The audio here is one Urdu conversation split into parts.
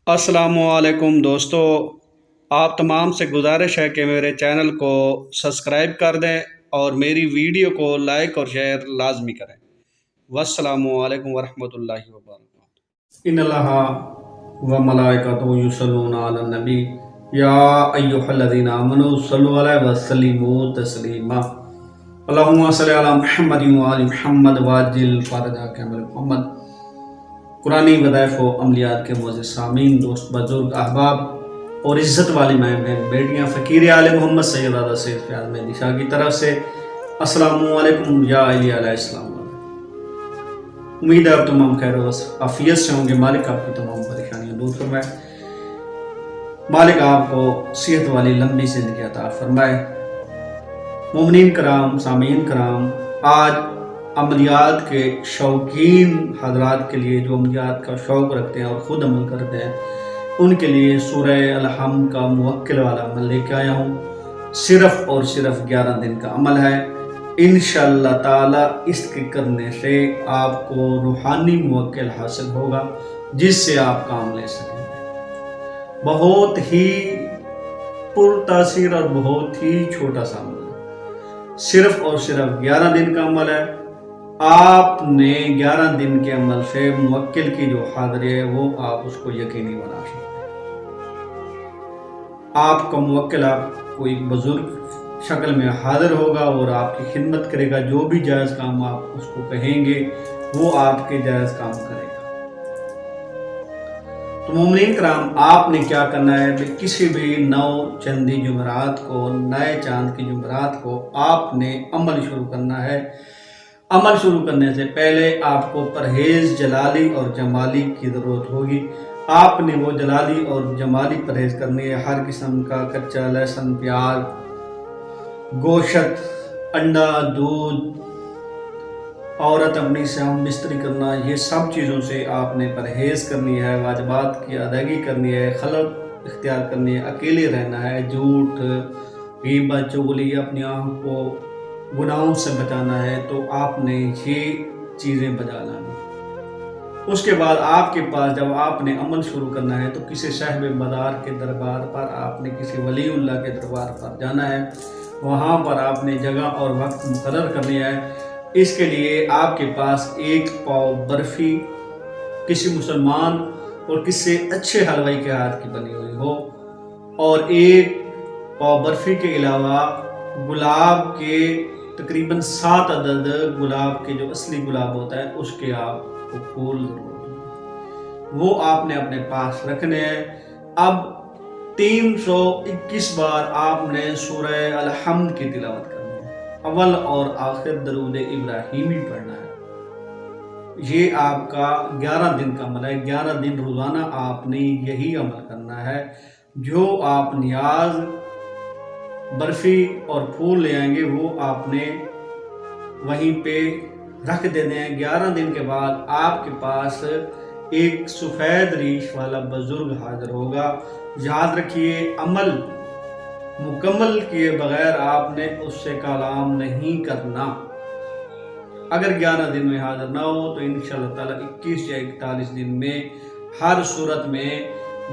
السلام علیکم دوستو، آپ تمام سے گزارش ہے کہ میرے چینل کو سبسکرائب کر دیں اور میری ویڈیو کو لائک اور شیئر لازمی کریں۔ والسلام علیکم ورحمۃ اللہ وبرکاتہ۔ ان اللہ و ملائکتہ یصلون علی النبی یا ایھا الذین آمنوا صلوا علیہ وسلموا تسلیما۔ اللہم صلی علی محمد و آل محمد وعجل فرجہ کامل محمد۔ قرآنی وظائف و عملیات کے معزز سامعین، دوست بزرگ احباب اور عزت والی مائیں بہن بیٹیاں، فقیر آل محمد سید دادا سید فیاض مہدی شاہ کی طرف سے السلام علیکم یا علی علیہ السلام علیکم۔ امید ہے آپ تمام خیر و عافیت سے ہوں گے۔ مالک آپ کی تمام پریشانیاں دور فرمائے، مالک آپ کو صحت والی لمبی زندگی عطا فرمائے۔ مومنین کرام، سامعین کرام، آج عملیات کے شوقین حضرات کے لیے جو عملیات کا شوق رکھتے ہیں اور خود عمل کرتے ہیں، ان کے لیے سورہ الحم کا موکل والا عمل لے کے آیا ہوں۔ صرف اور صرف 11 دن کا عمل ہے۔ انشاءاللہ تعالی اس کے کرنے سے آپ کو روحانی موکل حاصل ہوگا جس سے آپ کام لے سکیں گے۔ بہت ہی پر تاثیر اور بہت ہی چھوٹا سا عمل ہے۔ صرف اور صرف 11 دن کا عمل ہے۔ آپ نے 11 دن کے عمل سے موکل کی جو حاضری ہے وہ آپ اس کو یقینی بنا سکتے ہیں۔ آپ کا موکل آپ کو ایک بزرگ شکل میں حاضر ہوگا اور آپ کی خدمت کرے گا۔ جو بھی جائز کام آپ اس کو کہیں گے وہ آپ کے جائز کام کرے گا۔ تو مومنین کرام، آپ نے کیا کرنا ہے کہ کسی بھی نو چندی جمعرات کو، نئے چاند کی جمعرات کو آپ نے عمل شروع کرنا ہے۔ عمل شروع کرنے سے پہلے آپ کو پرہیز جلالی اور جمالی کی ضرورت ہوگی۔ آپ نے وہ جلالی اور جمالی پرہیز کرنی ہے۔ ہر قسم کا کچا لہسن، پیاز، گوشت، انڈا، دودھ، عورت اپنی سے ہم بستری کرنا، یہ سب چیزوں سے آپ نے پرہیز کرنی ہے۔ واجبات کی ادائیگی کرنی ہے، خلوت اختیار کرنی ہے، اکیلے رہنا ہے، جھوٹ، غیبت، چغلی، اپنی آنکھ کو گناہوں سے بچانا ہے۔ تو آپ نے یہ چیزیں بجا لانی۔ اس کے بعد آپ کے پاس جب آپ نے عمل شروع کرنا ہے تو کسی صاحب مدار کے دربار پر، آپ نے کسی ولی اللہ کے دربار پر جانا ہے۔ وہاں پر آپ نے جگہ اور وقت مقرر کرنی ہے۔ اس کے لیے آپ کے پاس 1 پاؤ برفی کسی مسلمان اور کسی اچھے حلوائی کے ہاتھ کی بنی ہوئی ہو، اور 1 پاؤ برفی کے علاوہ گلاب کے تقریباً 7 عدد گلاب کے جو اصلی گلاب ہوتا ہے اس کے آپ کو پھول ضرورت ہے، وہ آپ نے اپنے پاس رکھنے ہیں۔ اب 321 بار آپ نے سورہ الحم کی تلاوت کرنی ہے۔ اول اور آخر درود ابراہیمی پڑھنا ہے۔ یہ آپ کا 11 دن کا عمل ہے۔ 11 دن روزانہ آپ نے یہی عمل کرنا ہے۔ جو آپ نیاز، برفی اور پھول لے آئیں گے وہ آپ نے وہیں پہ رکھ دینے ہیں۔ 11 دن کے بعد آپ کے پاس ایک سفید ریش والا بزرگ حاضر ہوگا۔ یاد رکھیے، عمل مکمل کیے بغیر آپ نے اس سے کلام نہیں کرنا۔ اگر 11 دن میں حاضر نہ ہو تو انشاءاللہ تعالی 21 یا 41 دن میں ہر صورت میں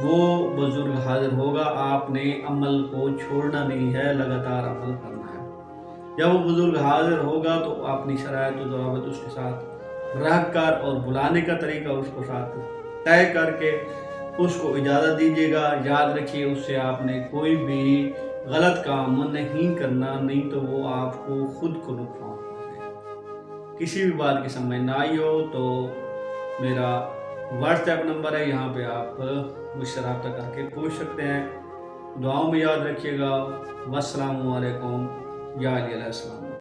وہ بزرگ حاضر ہوگا۔ آپ نے عمل کو چھوڑنا نہیں ہے، لگاتار عمل کرنا ہے۔ جب وہ بزرگ حاضر ہوگا تو اپنی شرائط و ضوابط اس کے ساتھ رکھ کر اور بلانے کا طریقہ اس کو ساتھ طے کر کے اس کو اجازت دیجیے گا۔ یاد رکھیے، اس سے آپ نے کوئی بھی غلط کام نہیں کرنا، نہیں تو وہ آپ کو خود کو نقصان پہنچے۔ کسی بھی بات کی سمجھ نہ آئی ہو تو میرا واٹس ایپ نمبر ہے، یہاں پہ آپ مجھ سے رابطہ کر کے پوچھ سکتے ہیں۔ دعاؤں میں یاد رکھیے گا۔ والسلام علیکم یا علیہ السلام۔